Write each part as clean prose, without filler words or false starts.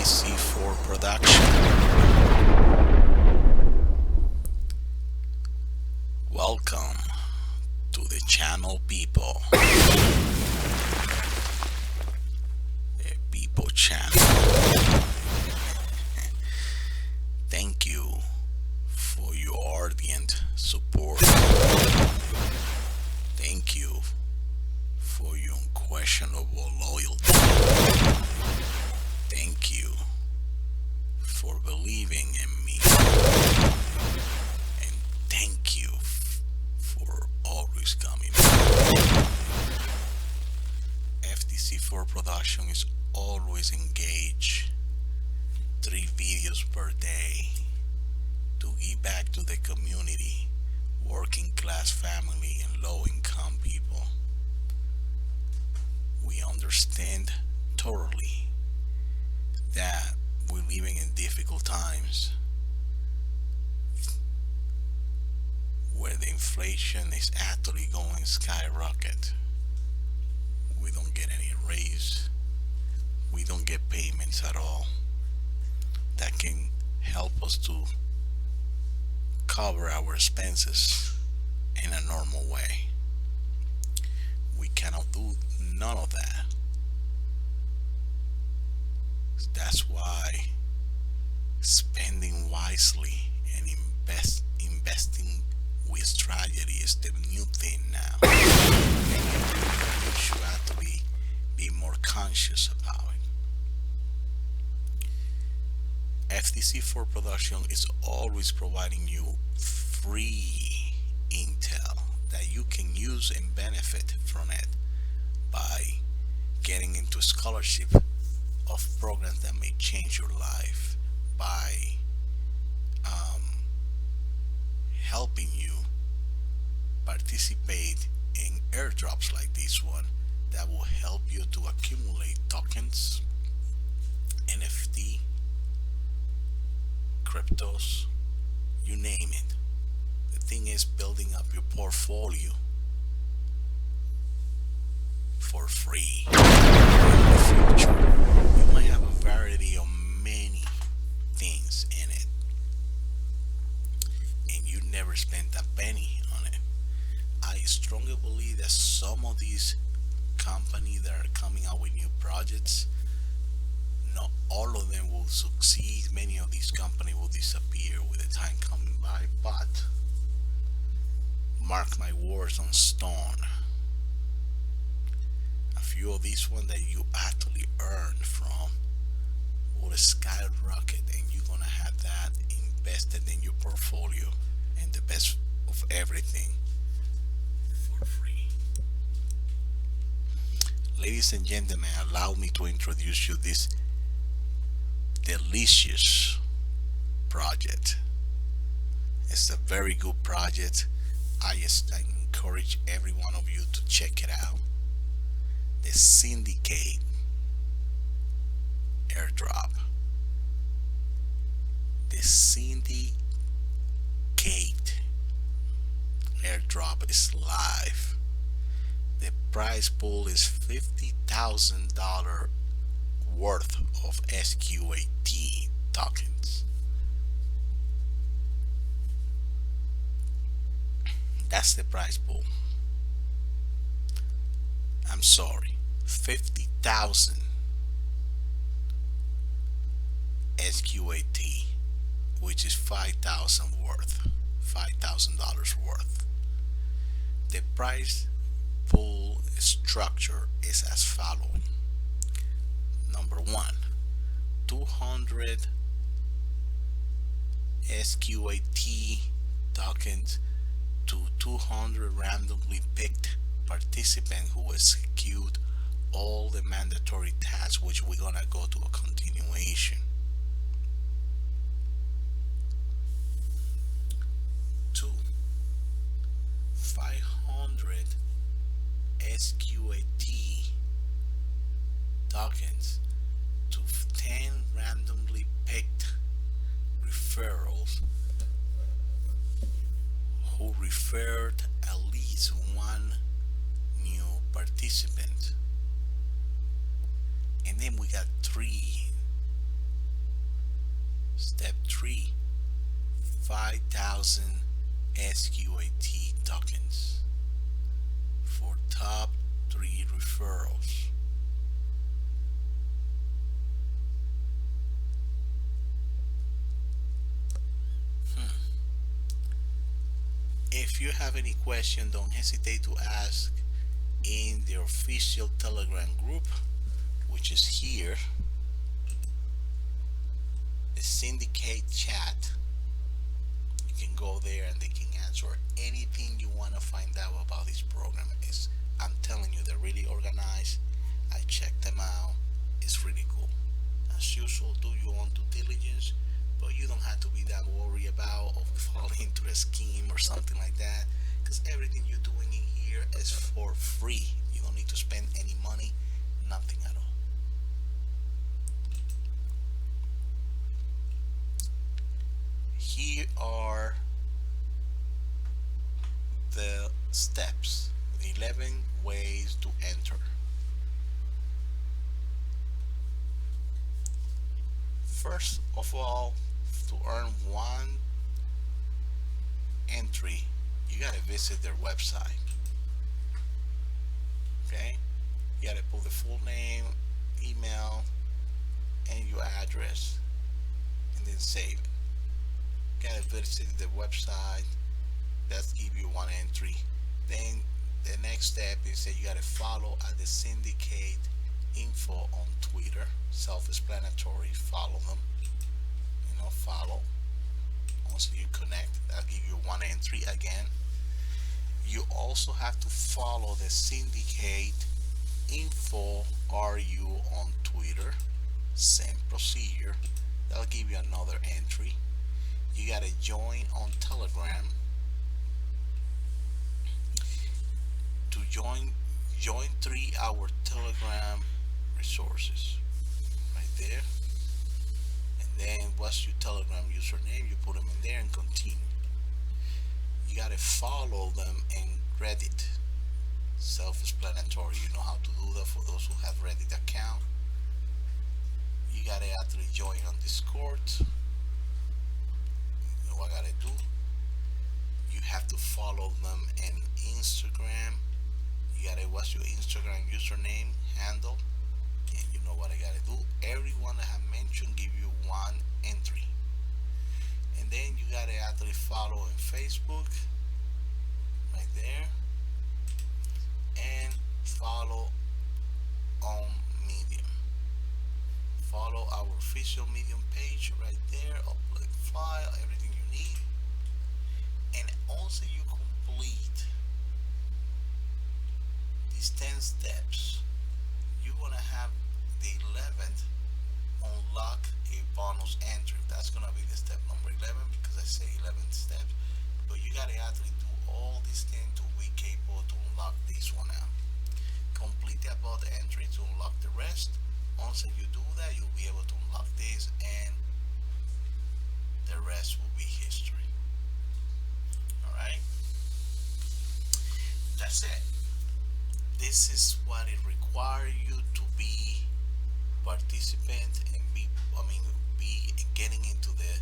FTC4 production. Welcome to the channel, people. The people channel. Thank you for your ardent support. Thank you for your unquestionable loyalty. Thank you for believing in me. And thank you for always coming back. FTC4 production is always engaged. 3 videos per day to give back to the community, working class family and low income people. We understand thoroughly that we're living in difficult times where the inflation is actually going skyrocket. We don't get any raise. We don't get payments at all that can help us to cover our expenses in a normal way. We cannot do none of that. That's why spending wisely and investing with strategy is the new thing now. And you should actually be more conscious about it. FTC4 production is always providing you free intel that you can use and benefit from it by getting into scholarship of programs that may change your life, by helping you participate in airdrops like this one that will help you to accumulate tokens, NFT, cryptos, you name it. The thing is building up your portfolio for free. In the future, you might have a variety of many things in it, and you never spent a penny on it. I strongly believe that some of these companies that are coming out with new projects, not all of them will succeed. Many of these companies will disappear with the time coming by, but mark my words on stone, a few of these ones that you actually earn from will skyrocket, and you're gonna have that invested in your portfolio and the best of everything for free. Ladies and gentlemen, allow me to introduce you this delicious project. It's a very good project. I encourage every one of you to check it out. The Syndiqate Airdrop. The Syndiqate Airdrop is live. The prize pool is $50,000 worth of SQAT tokens. That's the prize pool. I'm sorry, 50,000 SQAT, which is $5,000 worth. The prize pool structure is as follows. Number 1, 200 SQAT tokens to 200 randomly picked participants who execute all the mandatory tasks, which we're gonna go to a continuation. 2, 500 SQAT tokens to 10 randomly picked referrals who referred at least one new participant. And then we got 3 Step 3, 5,000 SQAT tokens for top 3 referrals. If you have any question, don't hesitate to ask in the official Telegram group, which is here, the Syndicate chat. You can go there and they can answer anything you want to find out about this program. I'm telling you, they're really organized. I checked them out. It's really cool. As usual, do your own due diligence, but you don't have to be that worried about of falling into a scheme or something like that, because everything you're doing in here is for free. You don't need to spend any money, nothing at all. Here are the steps, the 11 ways to enter. First of all, to earn one entry, you gotta visit their website. Okay, you gotta put the full name, email, and your address, and then save it. You gotta visit the website. That's give you one entry. Then the next step is that you gotta follow at the Syndicate info on Twitter. Self-explanatory. Follow them. Follow. Once you connect, that'll give you one entry again. You also have to follow the Syndicate info RU on Twitter. Same procedure. That'll give you another entry. You gotta join on Telegram. To join 3-hour Telegram resources right there. And then what's your Telegram username? You put them in there and continue. You gotta follow them in Reddit. Self-explanatory. You know how to do that for those who have Reddit account. You gotta actually join on Discord. You know what I gotta do? You have to follow them in Instagram. You gotta, what's your Instagram username, handle, and you know what I gotta do. Everyone I have mentioned give you one entry. And then you gotta actually follow in Facebook, right there, and follow on Medium. Follow our official Medium page right there, upload file, everything you need. And also you complete these 10 steps, you're gonna have the 11th unlock a bonus entry. That's gonna be the step number 11, because I say 11 steps, but you gotta actually do all these things to be capable to unlock this one out. Complete the above entry to unlock the rest. Once you do that, you'll be able to unlock this, and the rest will be history. Alright, that's it. This is what it requires you to be participant and be getting into the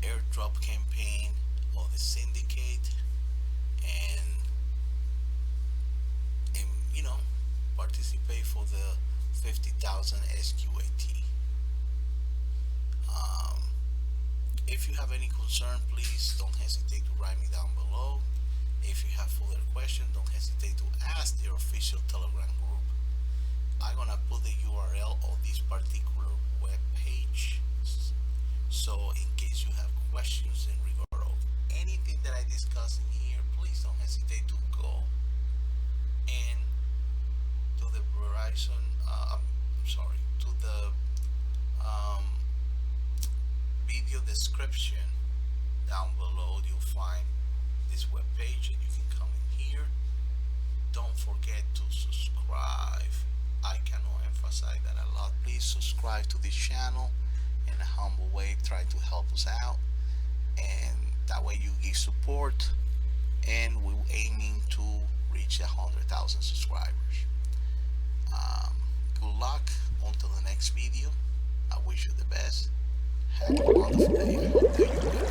airdrop campaign of the Syndicate, and participate for the 50,000 SQAT. If you have any concern, please don't hesitate to write me down below. If you have further questions, don't hesitate to ask their official Telegram group. I'm gonna put the URL of this particular web page, so in case you have questions in regard of anything that I discuss in here, please don't hesitate to go in to the Verizon, to the video description down below. You'll find this web page, and you can come in here. Don't forget to subscribe. I cannot emphasize that a lot. Please subscribe to this channel in a humble way. Try to help us out, and that way you give support, and we're aiming to reach 100,000 subscribers. Good luck until the next video. I wish you the best. Have a wonderful day. I hope that you